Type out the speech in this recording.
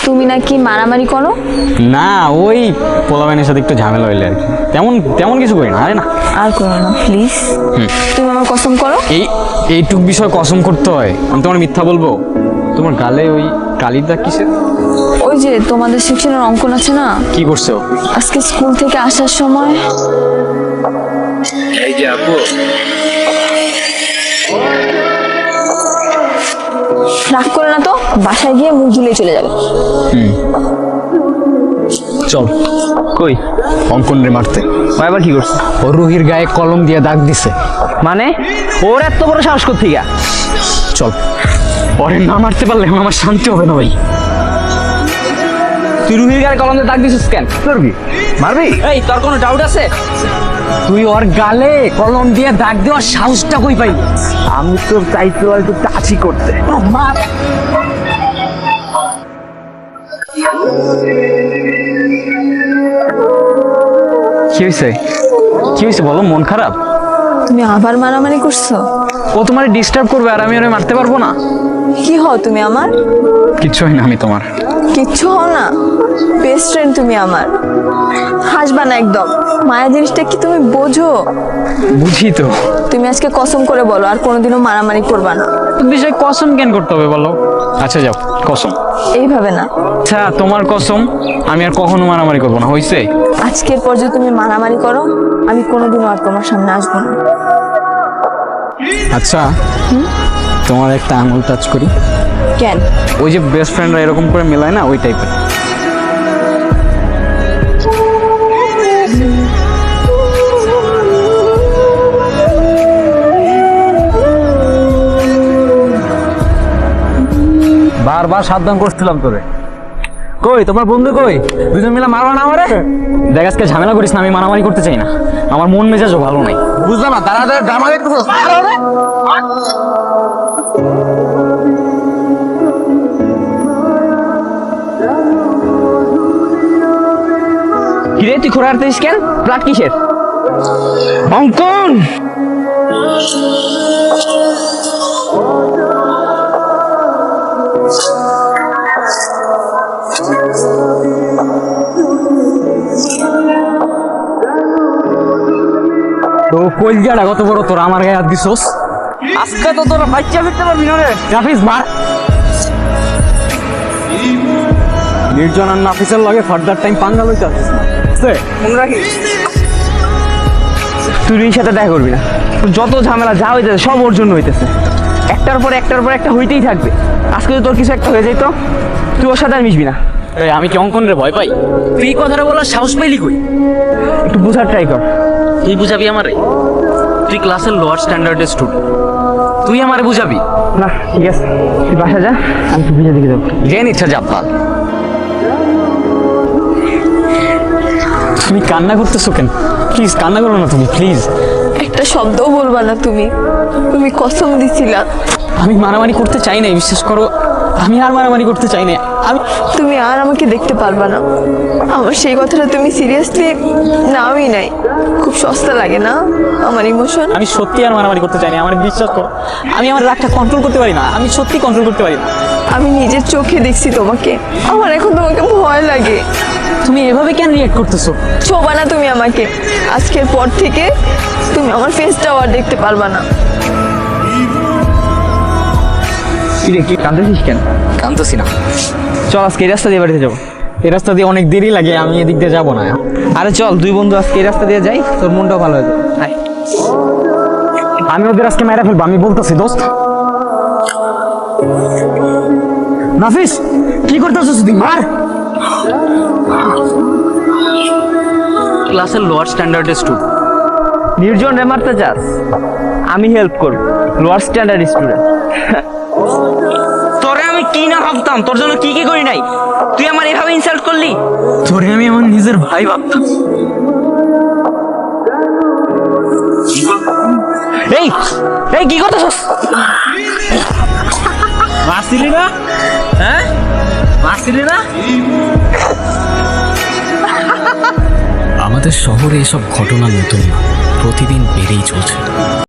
তুমি নাকি মারামারি করো? না, ওই পোলাবাইনের সাথে একটু ঝামেলা হইলে আর কি। তেমন তেমন কিছু করি না। আরে না, আর করো না প্লিজ। তুমি আমার কসম করো। এইটুক বিষয় কসম করতে হয়? আমি তোমার মিথ্যা বলবো? তোমার গালে ওই কালির দাগ কিসের? ওই যে তোমাদের সেকশনের অঙ্কন আছে না, কি করছো? আজকে স্কুল থেকে আসার সময়। এই যে আপু, রাগ করে না তো, বাসায় গিয়ে মুখ ঝুলিয়ে চলে যাবে। চল। কই? অঙ্কন রে মারতে। আবার কি করছে? ও রুহির গায়ে কলম দিয়ে দাগ দিছে। মানে ওর এত বড় সাহস করতে গা? চল, ওরে না মারতে পারলে আমার শান্তি হবে না ভাই। তুই রুহির গায়ে কলম দিয়ে দাগ দিছিস কেন? করবি? মারবি? এই তোর কোনো ডাউট আছে? তুই ওর গালে কলম দিয়ে দাগ দেওয়ার সাহসটা কই পাই? আমি তো চাইতে একটু টাচি করতে। মার। কি হয়েছে? কি হয়েছে বলো? মন খারাপ? তুমি আবার মারামারি করছো? ও তোমার ডিস্টার্ব করবে আর আমি ওরে মারতে পারবো না? কি হও তুমি আমার? কিচ্ছু হয় না আমি তোমার। কিচ্ছু হও না? বেস্ট ফ্রেন্ড তুমি আমার। হাসবা না একদম। মায়া জিনিসটা কি তুমি বোঝো? বুঝি তো। তুমি আজকে কসম করে বলো আর কোনোদিনও মারামারি করবা না। বিষয় কসম কেন করতে হবে বলো? আচ্ছা যাও, কসম। এইভাবে না। আচ্ছা তোমার কসম, আমি আর কখনো মারামারি করবো না, হয়েছে? আজকের পর যদি তুমি মারামারি করো, আমি কোনোদিনও আর তোমার সামনে আসবো না। আচ্ছা, তোমার একটা আঙুল টাচ করি। কেন? ওই যে বেস্ট ফ্রেন্ডরা এরকম করে মেলায় না, ওই টাইপের। বারবার সাবধান করছিলাম তোরে। কই তোমার বন্ধু কই? দুজন মিলে মারবা না আমারে? দেখ আজকে ঝামেলা করিস না, আমি মারামারি করতে চাই না। আমার মন মেজাজও ভালো নাই। বুঝলাম না, দাঁড়া ড্রামা দেখতেছস? কিরে তুই খোঁড়া আরতিস কেন? প্লাট কিসের? অঙ্কন! তো কলজাটা কত বড় তোর আমার গায়ে হাত দিছস? আজকে তো তোরা বাচ্চা ফিরতে পারবি না রে। নাফিস মার। নির্জন আর নাফিসের লগে ফার্দার টাইম পাঙ্গা লইতে আসছিস না? মনে রাখিস তুই রুহির সাথে দেখা করবি না। তোর যত ঝামেলা যা হইতেছে সব ওর জন্য হইতেছে। একটার পর একটা হইতেই থাকবে। আজকে যদি তোর কিছু একটা হয়ে যেত, তুই ওর সাথে আর মিশবি না। এই আমি কি অঙ্কন রে ভয় পাই? তুই এই কথাটা বলার সাহস পাইলি কই? একটু বোঝার ট্রাই কর। তুই বুঝাবি আমারে? তুই ক্লাসের লোয়ার স্ট্যান্ডার্ডের স্টুডেন্ট, তুই আমারে বুঝাবি? না ঠিক আছে, তুই বাসা যা, আমি তুই বুঝে দিকে যাবো। জেন ইচ্ছা জাপাল। তুমি কান্না করতেছো কেন? প্লিজ কান্না করো না তুমি, প্লিজ। একটা শব্দও বলবা না তুমি। তুমি কসম দিছিলা। আমি মারামারি করতে চাই না, বিশ্বাস করো। আমি আর মারামারি করতে চাই না। তুমি আর আমাকে দেখতে পারবা না। আমার সেই কথাটা তুমি সিরিয়াসলি নাওই নাই। খুব সস্তা লাগে না আমার ইমোশন। আমি সত্যি আর মারামারি করতে চাই না, আমার বিশ্বাস করো। আমি আমার রাগটা কন্ট্রোল করতে পারি না, আমি সত্যি কন্ট্রোল করতে পারি না। আমি নিজের চোখে দেখছি তোমাকে। আমার এখন তোমাকে ভয় লাগে। তুমি এভাবে কেন রিঅ্যাক্ট করতেছো? ছোবা না তুমি আমাকে। আজকের পর থেকে তুমি আমার ফেসটাও আর দেখতে পারবা না। কিরে কি কাঁদতেছিস কেন? কাঁদতেছি না। চল আজকে এই রাস্তা দিয়ে বাড়িতে যাবো। এই রাস্তা দিয়ে অনেক দেরি লাগে, আমি এদিক দিয়ে যাবো না। আরে চল দুই বন্ধু আজকে এই রাস্তা দিয়ে যাই, তোর মনটাও ভালো হয়ে যাবে। আয়। আমি ওদের আজকে মেরে ফেলবো, আমি বলতেছি দোস্ত। নাফিস কি করতেছিস তুই? মার। ক্লাসের লোয়ার স্ট্যান্ডার্ডের স্টুডেন্ট। নির্জন রে মারতে চাস? আমি হেল্প করব। Lower standard student. তোরে আমি কি না ভাবতাম, তোর জন্য কি কি করি নাই, তুই আমার এভাবে ইনসাল্ট করলি। তোরে আমি আমার নিজের ভাই ভাবতাম। এই এই কি করতেছস? মারছিলি না? হ্যাঁ মারছিলি না? আমাদের শহরে এসব ঘটনা নতুন না, প্রতিদিন বেড়েই চলছে।